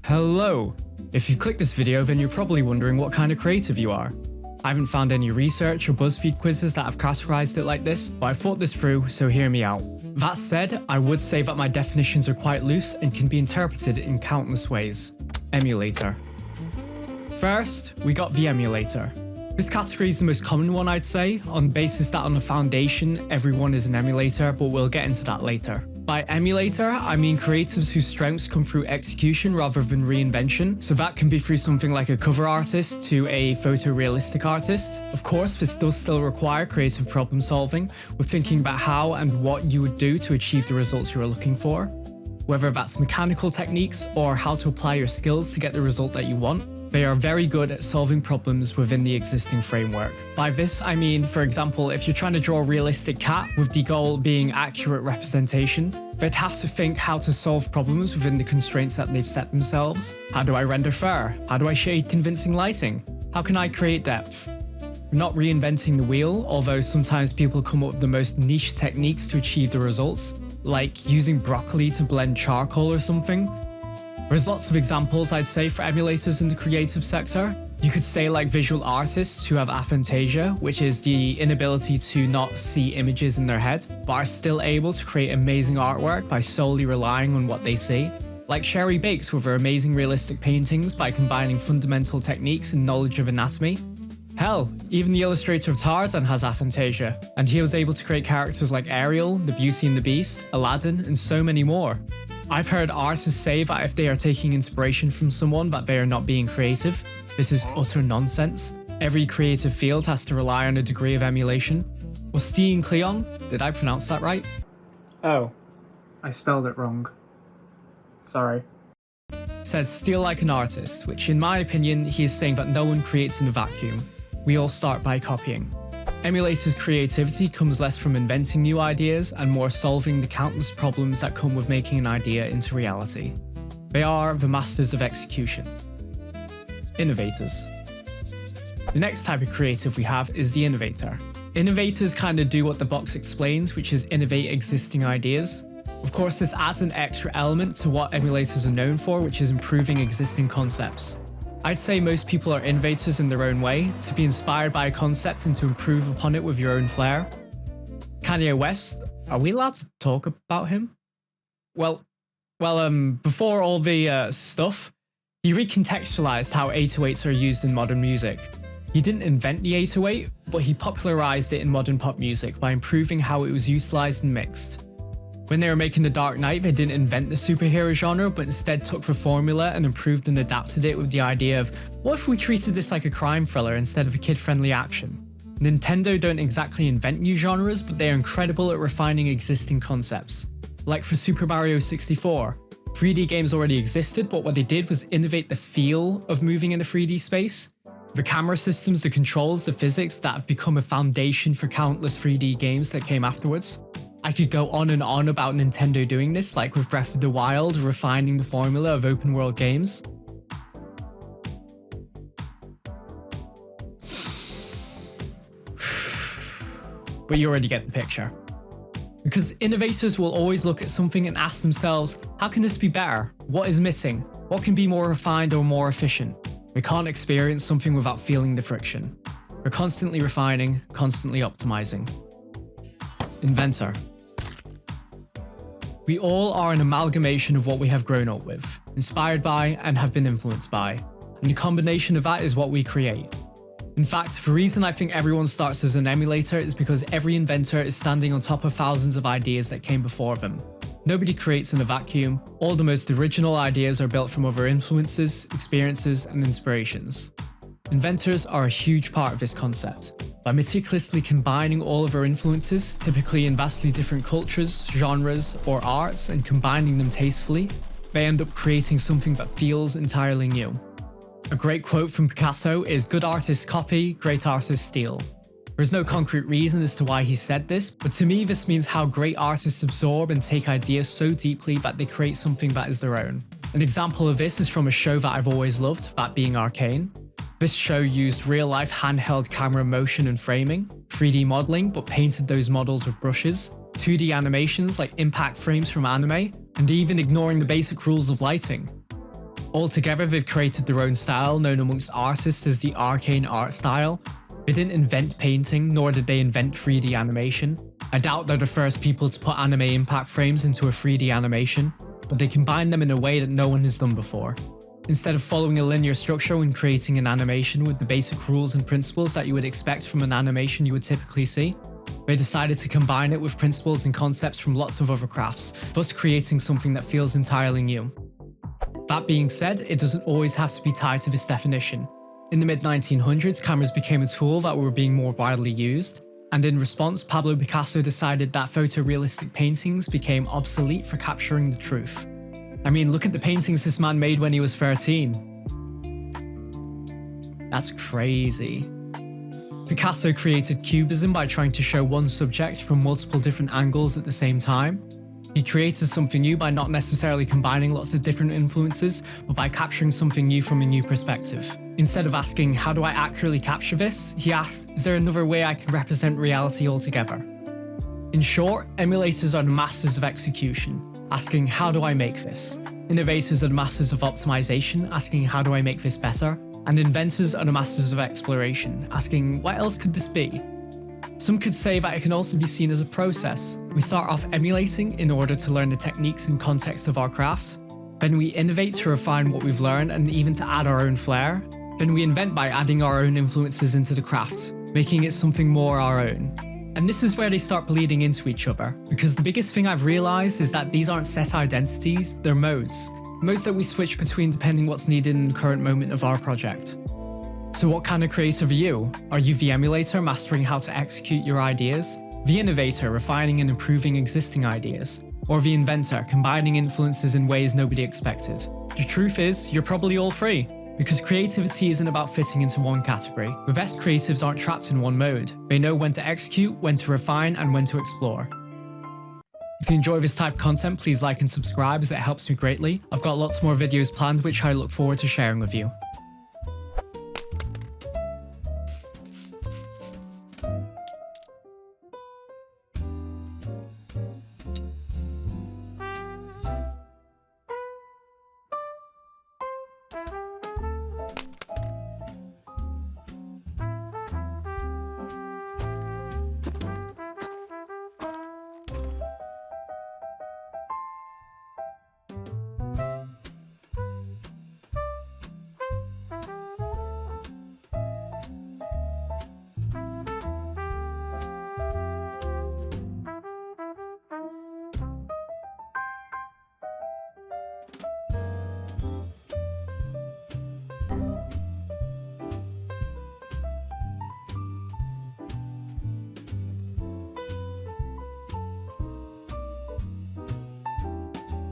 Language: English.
Hello! If you clicked this video, then you're probably wondering what kind of creative you are. I haven't found any research or BuzzFeed quizzes that have categorized it like this, but I thought this through, so hear me out. That said, I would say that my definitions are quite loose and can be interpreted in countless ways. Emulator. First, we got the emulator. This category is the most common one, I'd say, on the basis that on the foundation, everyone is an emulator, but we'll get into that later. By emulator, I mean creatives whose strengths come through execution rather than reinvention, so that can be through something like a cover artist to a photorealistic artist. Of course, this does still require creative problem solving, with thinking about how and what you would do to achieve the results you are looking for. Whether that's mechanical techniques or how to apply your skills to get the result that you want, they are very good at solving problems within the existing framework. By this, I mean, for example, if you're trying to draw a realistic cat with the goal being accurate representation, they'd have to think how to solve problems within the constraints that they've set themselves. How do I render fur? How do I shade convincing lighting? How can I create depth? We're not reinventing the wheel, although sometimes people come up with the most niche techniques to achieve the results, like using broccoli to blend charcoal or something. There's lots of examples, I'd say, for emulators in the creative sector. You could say like visual artists who have aphantasia, which is the inability to not see images in their head, but are still able to create amazing artwork by solely relying on what they see. Like Sherry Bakes with her amazing realistic paintings by combining fundamental techniques and knowledge of anatomy. Hell, even the illustrator of Tarzan has aphantasia, and he was able to create characters like Ariel, the Beauty and the Beast, Aladdin, and so many more. I've heard artists say that if they are taking inspiration from someone that they are not being creative. This is utter nonsense. Every creative field has to rely on a degree of emulation. Was Steve Cleon? Did I pronounce that right? Oh, I spelled it wrong. Sorry. Said steal like an artist, which in my opinion, he is saying that no one creates in a vacuum. We all start by copying. Emulators' creativity comes less from inventing new ideas and more solving the countless problems that come with making an idea into reality. They are the masters of execution. Innovators. The next type of creative we have is the innovator. Innovators kind of do what the box explains, which is innovate existing ideas. Of course, this adds an extra element to what emulators are known for, which is improving existing concepts. I'd say most people are innovators in their own way, to be inspired by a concept and to improve upon it with your own flair. Kanye West, are we allowed to talk about him? Well, before all the stuff, he recontextualized how 808s are used in modern music. He didn't invent the 808, but he popularized it in modern pop music by improving how it was utilized and mixed. When they were making The Dark Knight, they didn't invent the superhero genre, but instead took the formula and improved and adapted it with the idea of, what if we treated this like a crime thriller instead of a kid-friendly action? Nintendo don't exactly invent new genres, but they are incredible at refining existing concepts. Like for Super Mario 64, 3D games already existed, but what they did was innovate the feel of moving in a 3D space. The camera systems, the controls, the physics that have become a foundation for countless 3D games that came afterwards. I could go on and on about Nintendo doing this, like with Breath of the Wild, refining the formula of open world games. But you already get the picture. Because innovators will always look at something and ask themselves, how can this be better? What is missing? What can be more refined or more efficient? We can't experience something without feeling the friction. We're constantly refining, constantly optimizing. Inventor. We all are an amalgamation of what we have grown up with, inspired by, and have been influenced by. And the combination of that is what we create. In fact, the reason I think everyone starts as an emulator is because every inventor is standing on top of thousands of ideas that came before them. Nobody creates in a vacuum. All the most original ideas are built from other influences, experiences, and inspirations. Inventors are a huge part of this concept. By meticulously combining all of our influences, typically in vastly different cultures, genres, or arts, and combining them tastefully, they end up creating something that feels entirely new. A great quote from Picasso is, "Good artists copy, great artists steal." There's no concrete reason as to why he said this, but to me this means how great artists absorb and take ideas so deeply that they create something that is their own. An example of this is from a show that I've always loved, that being Arcane. This show used real-life handheld camera motion and framing, 3D modeling, but painted those models with brushes, 2D animations like impact frames from anime, and even ignoring the basic rules of lighting. Altogether, they've created their own style, known amongst artists as the arcane art style. They didn't invent painting, nor did they invent 3D animation. I doubt they're the first people to put anime impact frames into a 3D animation, but they combined them in a way that no one has done before. Instead of following a linear structure when creating an animation with the basic rules and principles that you would expect from an animation you would typically see, they decided to combine it with principles and concepts from lots of other crafts, thus creating something that feels entirely new. That being said, it doesn't always have to be tied to this definition. In the mid-1900s, cameras became a tool that were being more widely used, and in response, Pablo Picasso decided that photorealistic paintings became obsolete for capturing the truth. I mean, look at the paintings this man made when he was 13. That's crazy. Picasso created cubism by trying to show one subject from multiple different angles at the same time. He created something new by not necessarily combining lots of different influences, but by capturing something new from a new perspective. Instead of asking, how do I accurately capture this? He asked, is there another way I can represent reality altogether? In short, emulators are the masters of execution, asking, how do I make this? Innovators are the masters of optimization, asking, how do I make this better? And inventors are the masters of exploration, asking, what else could this be? Some could say that it can also be seen as a process. We start off emulating in order to learn the techniques and context of our crafts. Then we innovate to refine what we've learned and even to add our own flair. Then we invent by adding our own influences into the craft, making it something more our own. And this is where they start bleeding into each other, because the biggest thing I've realized is that these aren't set identities, they're modes. Modes that we switch between depending what's needed in the current moment of our project. So what kind of creative are you? Are you the emulator, mastering how to execute your ideas? The innovator, refining and improving existing ideas? Or the inventor, combining influences in ways nobody expected? The truth is, you're probably all three, because creativity isn't about fitting into one category. The best creatives aren't trapped in one mode. They know when to execute, when to refine, and when to explore. If you enjoy this type of content, please like and subscribe as it helps me greatly. I've got lots more videos planned which I look forward to sharing with you.